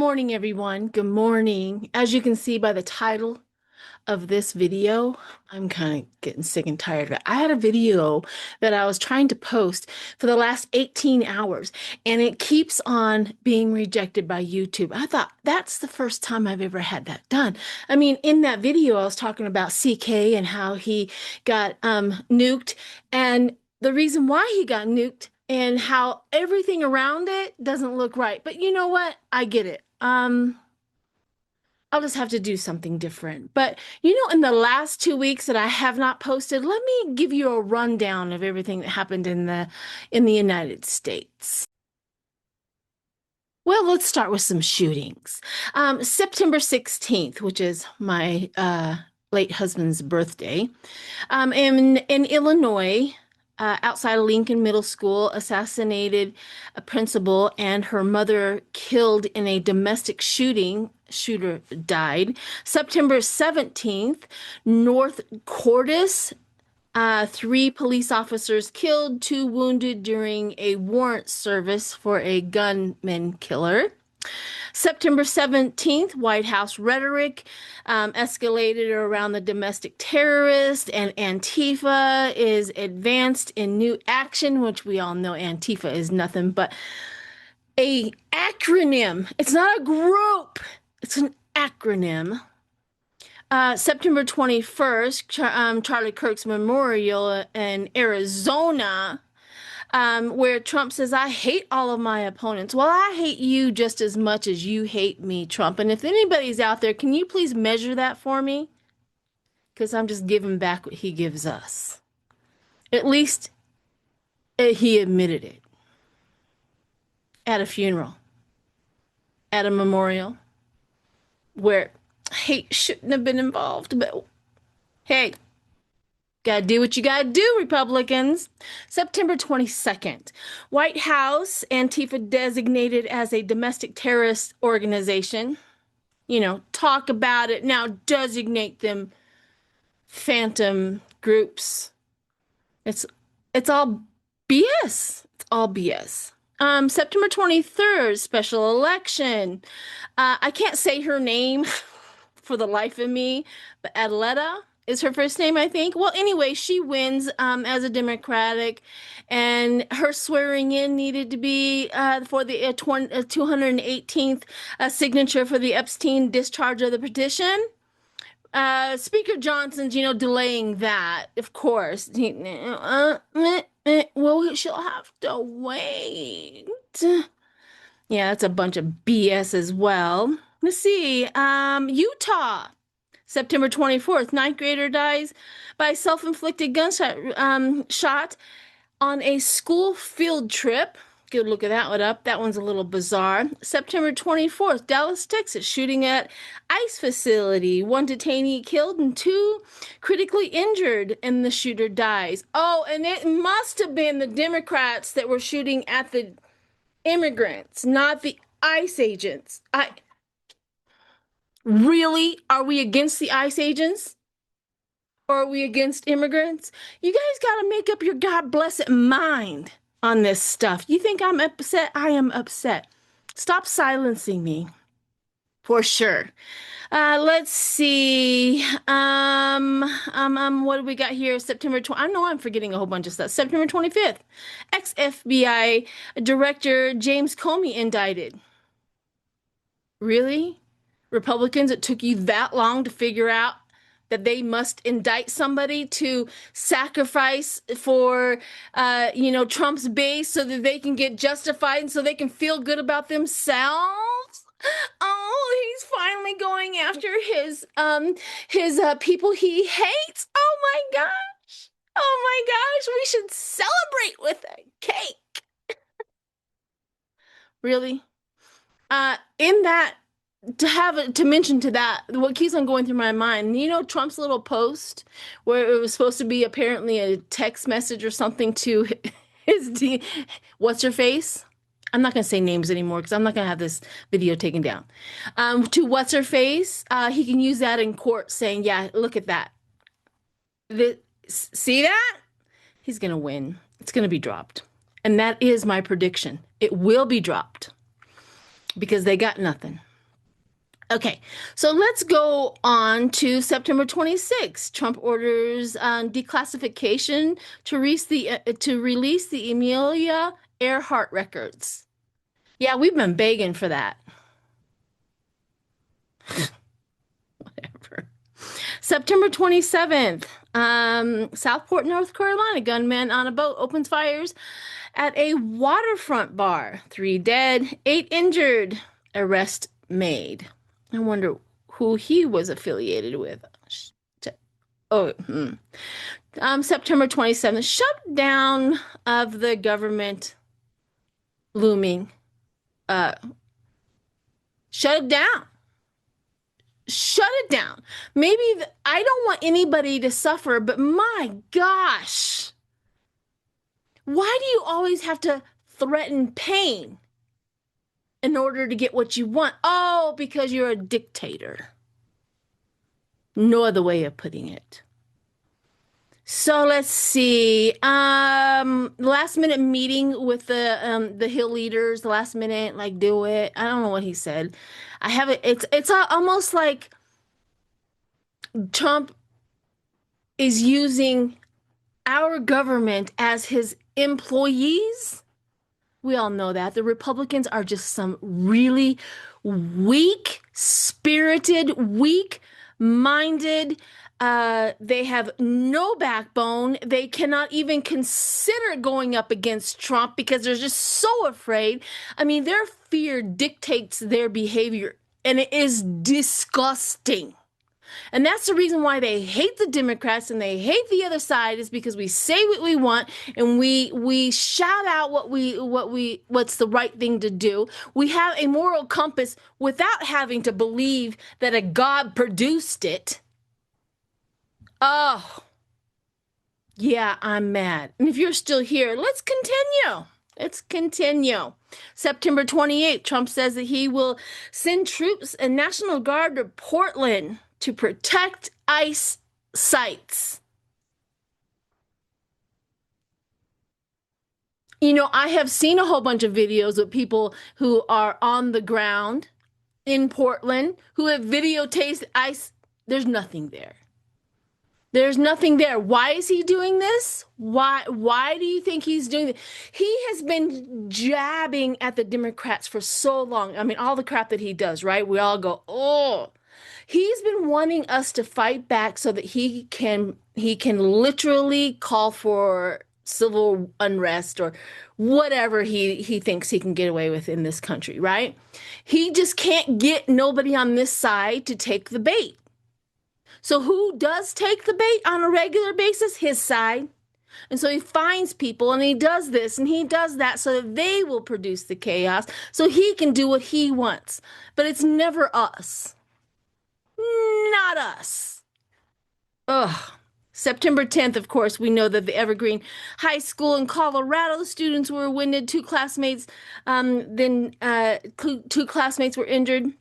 morning, everyone. Good morning. As you can see by the title of this video, I'm kind of getting sick and tired of it. I had a video that I was trying to post for the last 18 hours, and it keeps on being rejected by YouTube. I thought that's the first time I've ever had that done. I mean, in that video, I was talking about CK and how he got nuked, and the reason why he got nuked and how everything around it doesn't look right. But you know what? I get it. I'll just have to do something different. But in the last 2 weeks that I have not posted, let me give you a rundown of everything that happened in the United States. Well, let's start with some shootings. September 16th, which is my late husband's birthday, in Illinois, outside of Lincoln Middle School, assassinated a principal and her mother killed in a domestic shooting. Shooter died. September 17th, North Cordis, 3 police officers killed, 2 wounded during a warrant service for a gunman killer. September 17th, White House rhetoric escalated around the domestic terrorist, and Antifa is advanced in new action, which we all know Antifa is nothing but a acronym. It's not a group, it's an acronym. September 21st, Charlie Kirk's memorial in Arizona, where Trump says, I hate all of my opponents. Well, I hate you just as much as you hate me, Trump. And if anybody's out there, can you please measure that for me? Because I'm just giving back what he gives us. At least he admitted it. At a funeral. At a memorial. Where hate shouldn't have been involved. But hey, gotta do what you gotta do, Republicans. September 22nd, White House, Antifa designated as a domestic terrorist organization. Talk about it. Now designate them phantom groups. It's all BS. It's all BS. September 23rd, special election. I can't say her name for the life of me, but Adleta is her first name, I think. Well, anyway, she wins as a Democratic, and her swearing in needed to be for the 218th signature for the Epstein discharge of the petition. Speaker Johnson's, delaying that, of course. Well, she'll have to wait. Yeah, that's a bunch of BS as well. Let's see. Utah, September 24th, 9th grader dies by self-inflicted gunshot shot on a school field trip. Good look at that one up. That one's a little bizarre. September 24th, Dallas, Texas, shooting at ICE facility. 1 detainee killed and 2 critically injured, and the shooter dies. Oh, and it must have been the Democrats that were shooting at the immigrants, not the ICE agents. Really? Are we against the ICE agents? Or are we against immigrants? You guys got to make up your God blessed mind on this stuff. You think I'm upset? I am upset. Stop silencing me. For sure. Let's see. What do we got here? September 20. I know I'm forgetting a whole bunch of stuff. September 25th. Ex-FBI Director James Comey indicted. Really? Republicans, it took you that long to figure out that they must indict somebody to sacrifice for, Trump's base so that they can get justified and so they can feel good about themselves? Oh, he's finally going after his people he hates. Oh my gosh. Oh my gosh, we should celebrate with a cake. Really? In that, to mention to that, what keeps on going through my mind, Trump's little post where it was supposed to be apparently a text message or something to his what's her face? I'm not going to say names anymore because I'm not going to have this video taken down. To what's her face? He can use that in court saying, yeah, look at that. See that? He's going to win. It's going to be dropped. And that is my prediction. It will be dropped because they got nothing. Okay, so let's go on to September 26th. Trump orders declassification to release the Amelia Earhart records. Yeah, we've been begging for that. Whatever. September 27th, Southport, North Carolina, gunman on a boat opens fires at a waterfront bar. 3 dead, 8 injured. Arrest made. I wonder who he was affiliated with. Oh, September 27th, shutdown of the government looming. Uh, Shut it down. Shut it down. Maybe I don't want anybody to suffer, but my gosh, why do you always have to threaten pain in order to get what you want? Oh, because you're a dictator. No other way of putting it. So let's see. Last minute meeting with the Hill leaders. Last minute, like do it. I don't know what he said. I have it. It's almost like Trump is using our government as his employees. We all know that. The Republicans are just some really weak spirited, weak minded. They have no backbone. They cannot even consider going up against Trump because they're just so afraid. I mean, their fear dictates their behavior, and it is disgusting. And that's the reason why they hate the Democrats and they hate the other side is because we say what we want and we shout out what's the right thing to do. We have a moral compass without having to believe that a God produced it. Oh, yeah, I'm mad. And if you're still here, let's continue. Let's continue. September 28th, Trump says that he will send troops and National Guard to Portland to protect ICE sites. You know, I have seen a whole bunch of videos of people who are on the ground in Portland who have videotaped ICE. There's nothing there. There's nothing there. Why is he doing this? Why do you think he's doing this? He has been jabbing at the Democrats for so long. I mean, all the crap that he does, right? We all go, "Oh." He's been wanting us to fight back so that he can literally call for civil unrest or whatever he thinks he can get away with in this country, right? He just can't get nobody on this side to take the bait. So who does take the bait on a regular basis? His side. And so he finds people and he does this and he does that so that they will produce the chaos so he can do what he wants. But it's never us. Not us. Ugh. September 10th, of course, we know that the Evergreen High School in Colorado students were winded. Two classmates were injured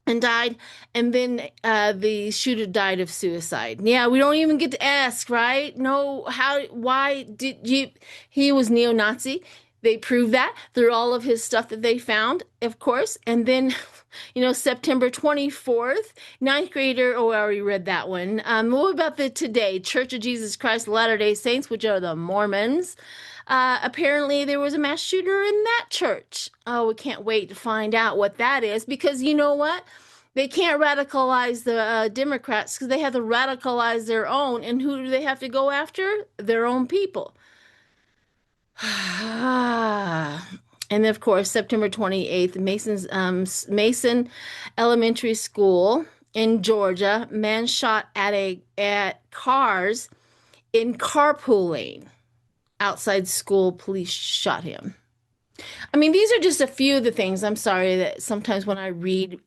and died, and then the shooter died of suicide. Yeah, we don't even get to ask, right? No, why did you? He was neo-Nazi. They proved that through all of his stuff that they found, of course. And then, September 24th, ninth grader. Oh, I already read that one. What about the today? Church of Jesus Christ of Latter-day Saints, which are the Mormons. Apparently, there was a mass shooter in that church. Oh, we can't wait to find out what that is because you know what? They can't radicalize the Democrats because they have to radicalize their own. And who do they have to go after? Their own people. And of course, September 28th, Mason Elementary School in Georgia, man shot at cars in carpooling. Outside school, police shot him. I mean, these are just a few of the things. I'm sorry that sometimes when I read,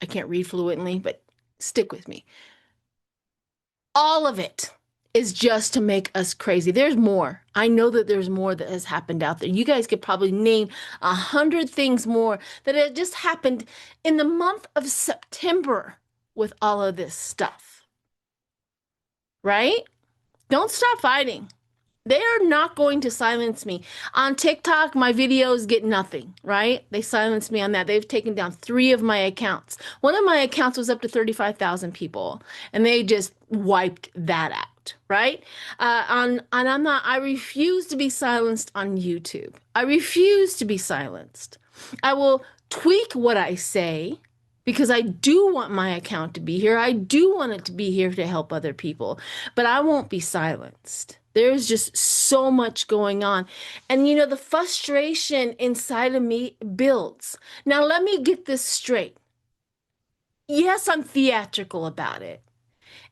I can't read fluently, but stick with me. All of it is just to make us crazy. There's more. I know that there's more that has happened out there. You guys could probably name 100 things more that had just happened in the month of September with all of this stuff. Right? Don't stop fighting. They are not going to silence me. On TikTok, my videos get nothing, right? They silence me on that. They've taken down three of my accounts. One of my accounts was up to 35,000 people, and they just wiped that out, right? And I refuse to be silenced on YouTube. I refuse to be silenced. I will tweak what I say because I do want my account to be here. I do want it to be here to help other people, but I won't be silenced. There's just so much going on. And the frustration inside of me builds. Now, let me get this straight. Yes, I'm theatrical about it.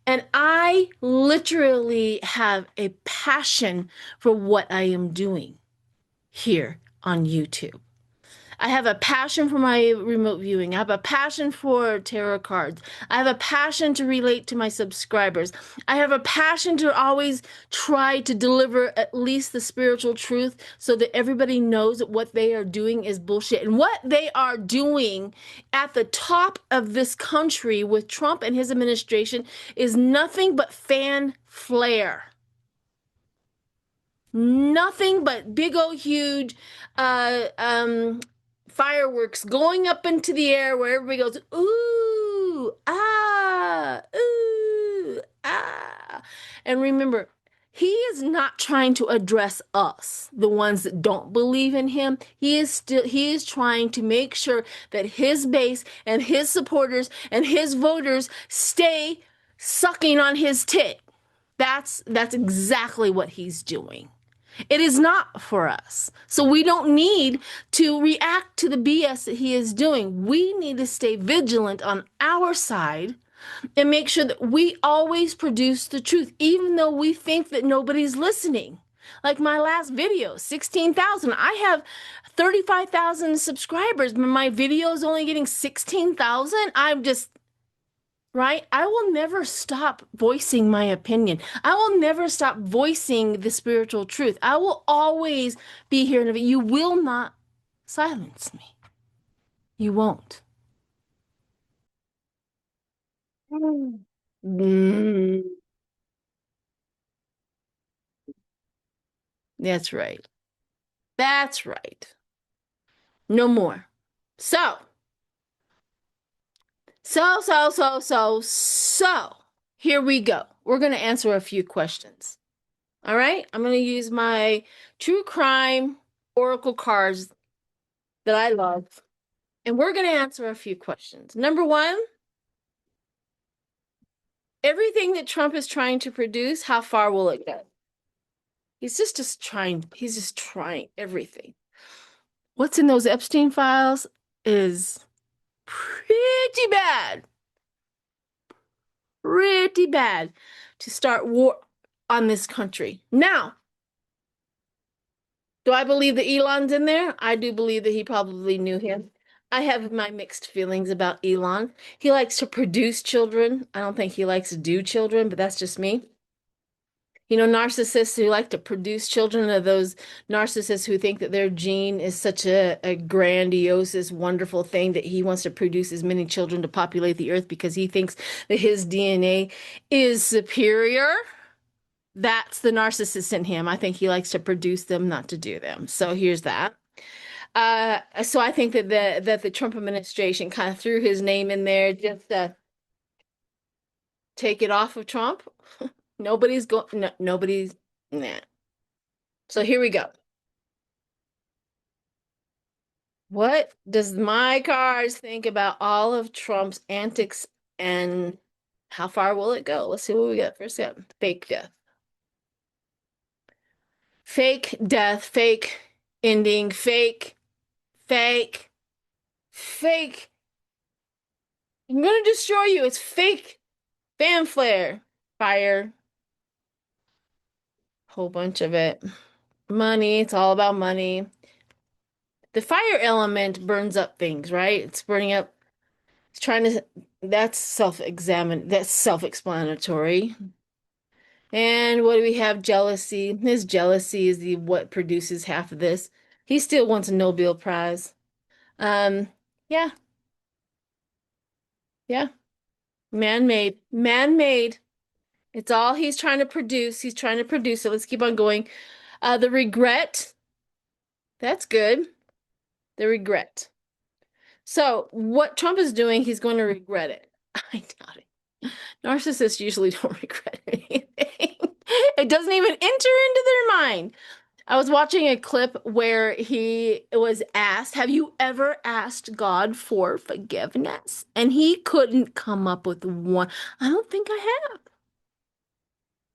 And I literally have a passion for what I am doing here on YouTube. I have a passion for my remote viewing. I have a passion for tarot cards. I have a passion to relate to my subscribers. I have a passion to always try to deliver at least the spiritual truth so that everybody knows that what they are doing is bullshit. And what they are doing at the top of this country with Trump and his administration is nothing but fan flare. Nothing but big old huge uh, um, fireworks going up into the air where everybody goes, ooh, ah. And remember, he is not trying to address us, the ones that don't believe in him. He is trying to make sure that his base and his supporters and his voters stay sucking on his tit. That's exactly what he's doing. It is not for us. So we don't need to react to the BS that he is doing. We need to stay vigilant on our side and make sure that we always produce the truth, even though we think that nobody's listening. Like my last video, 16,000. I have 35,000 subscribers, but my video is only getting 16,000. I'm just right? I will never stop voicing my opinion. I will never stop voicing the spiritual truth. I will always be here. You will not silence me. You won't. Mm, that's right. That's right. No more. So, so, here we go. We're going to answer a few questions. All right? I'm going to use my true crime oracle cards that I love. And we're going to answer a few questions. Number one, everything that Trump is trying to produce, how far will it go? He's just trying everything. What's in those Epstein files is pretty bad. Pretty bad to start war on this country. Now, do I believe that Elon's in there? I do believe that he probably knew him. I have my mixed feelings about Elon. He likes to produce children. I don't think he likes to do children, but that's just me. Narcissists who like to produce children are those narcissists who think that their gene is such a grandiose, wonderful thing that he wants to produce as many children to populate the earth because he thinks that his DNA is superior. That's the narcissist in him. I think he likes to produce them, not to do them. So here's that. So I think that the Trump administration kind of threw his name in there just to take it off of Trump. Nobody's going, no, nobody's, nah. So here we go. What does my cards think about all of Trump's antics and how far will it go? Let's see what we got first. Step. Fake death. Fake death, fake ending, fake. I'm gonna destroy you. It's fake fanfare. Fire. Whole bunch of it. Money. It's all about money. The fire element burns up things, right? It's burning up. It's trying to. That's self-explanatory. And what do we have? Jealousy. His jealousy is the what produces half of this. He still wants a Nobel Prize. Um, yeah, yeah. Man-made. Man-made. It's all he's trying to produce. He's trying to produce it. Let's keep on going. The regret. That's good. The regret. So what Trump is doing, he's going to regret it. I doubt it. Narcissists usually don't regret anything. It doesn't even enter into their mind. I was watching a clip where he was asked, have you ever asked God for forgiveness? And he couldn't come up with one. I don't think I have.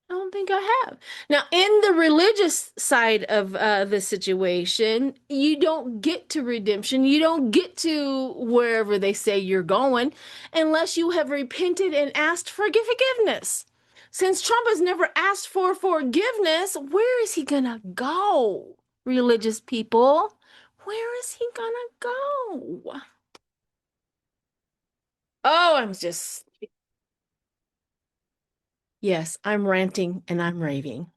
I don't think I have. Now, in the religious side of the situation, you don't get to redemption. You don't get to wherever they say you're going unless you have repented and asked for forgiveness. Since Trump has never asked for forgiveness, where is he gonna go, religious people? Where is he gonna go? Oh, yes, I'm ranting and I'm raving.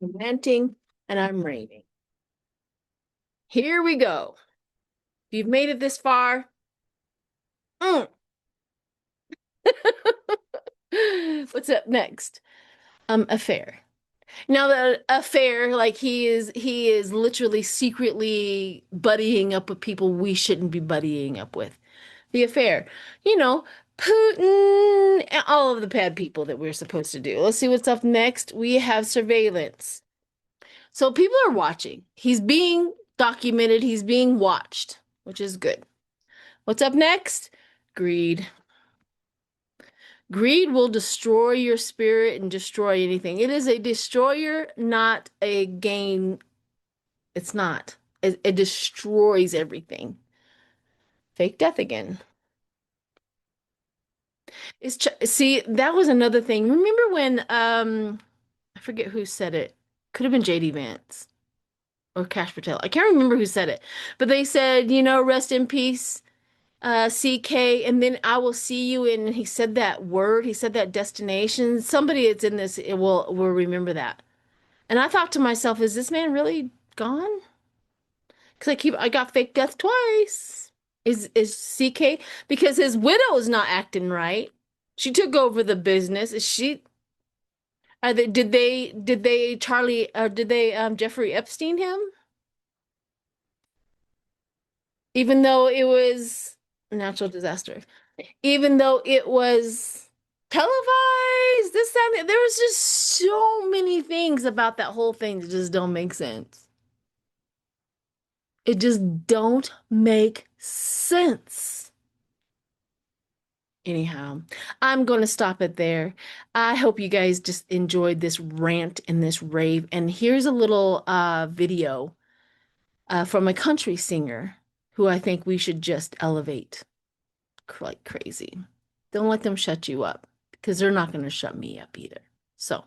I'm ranting and I'm raving. Here we go. If you've made it this far, mm. What's up next? Affair. Now the affair, like he is literally secretly buddying up with people we shouldn't be buddying up with. The affair, you know, Putin, and all of the bad people that we're supposed to do. Let's see what's up next. We have surveillance. So people are watching. He's being documented. He's being watched, which is good. What's up next? Greed. Greed will destroy your spirit and destroy anything. It is a destroyer, not a gain. It's not. It destroys everything. Fake death again. See, that was another thing. Remember when I forget who said it. Could have been JD Vance or Cash Patel. I can't remember who said it. But they said, rest in peace, CK, and then I will see you in, and he said that word, he said that destination. Somebody that's in this it will remember that. And I thought to myself, is this man really gone? Because I got fake death twice. Is CK, because his widow is not acting right. She took over the business. Is she did they Charlie did they Jeffrey Epstein him? Even though it was a natural disaster. Even though it was televised, this time there was just so many things about that whole thing that just don't make sense. It just don't make sense. Anyhow, I'm going to stop it there. I hope you guys just enjoyed this rant and this rave. And here's a little video from a country singer who I think we should just elevate like crazy. Don't let them shut you up because they're not going to shut me up either. So,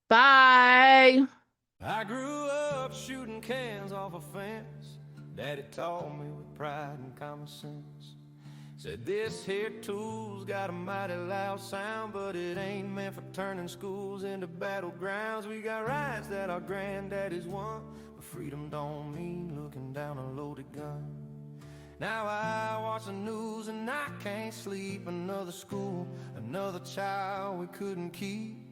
bye. I grew up shooting cans off a fence. Daddy taught me with pride and common sense. Said this here tool's got a mighty loud sound, but it ain't meant for turning schools into battlegrounds. We got rights that our granddaddies won, but freedom don't mean looking down a loaded gun. Now I watch the news and I can't sleep. Another school, another child we couldn't keep.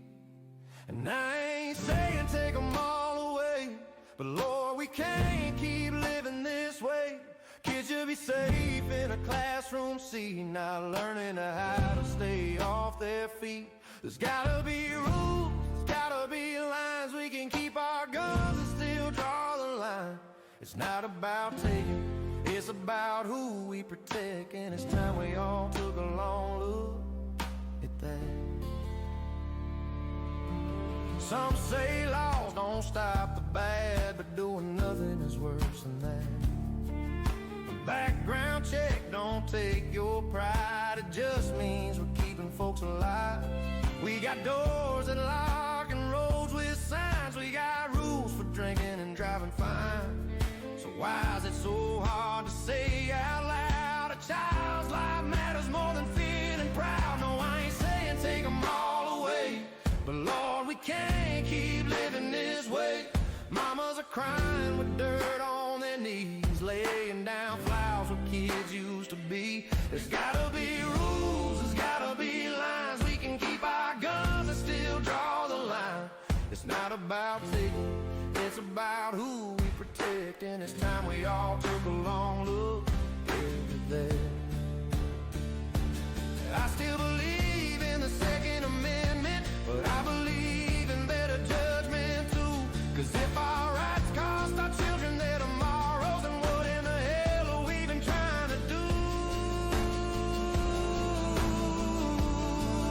And I ain't saying take them all away, but Lord, we can't keep living this way. Kids should be safe in a classroom seat, not learning how to stay off their feet. There's gotta be rules, there's gotta be lines. We can keep our guns and still draw the line. It's not about taking, it's about who we protect. And it's time we all took a long look at that. Some say laws don't stop the bad, but doing nothing is worse than that. A background check don't take your pride, it just means we're keeping folks alive. We got doors that lock and roads with signs. We got rules for drinking and driving fine. So why is it so hard to say out loud a child's life matters more than feeling proud? No, I ain't saying take them all away, but Lord, we can't keep living this way. Mamas are crying with dirt on their knees, laying down flowers where kids used to be. There's gotta be rules, there's gotta be about taking, it's about who we protect. And it's time we all took a long look at that. I still believe in the Second Amendment, but I believe in better judgment too. 'Cause if our rights cost our children their tomorrows, then what in the hell are we even trying to do?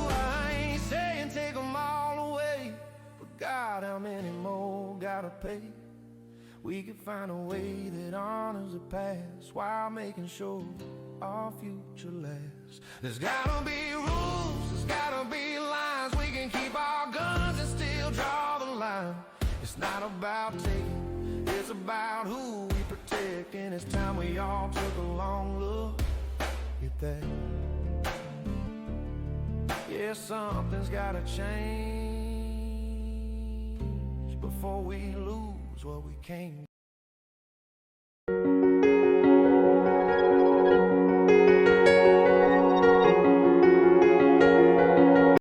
I ain't saying take them all away, but God, how many more gotta pay? We could find a way that honors the past while making sure our future lasts. There's gotta be rules, there's gotta be lines. We can keep our guns and still draw the line. It's not about taking, it's about who we protect. And it's time we all took a long look at that. Yeah, something's gotta change before we lose what we came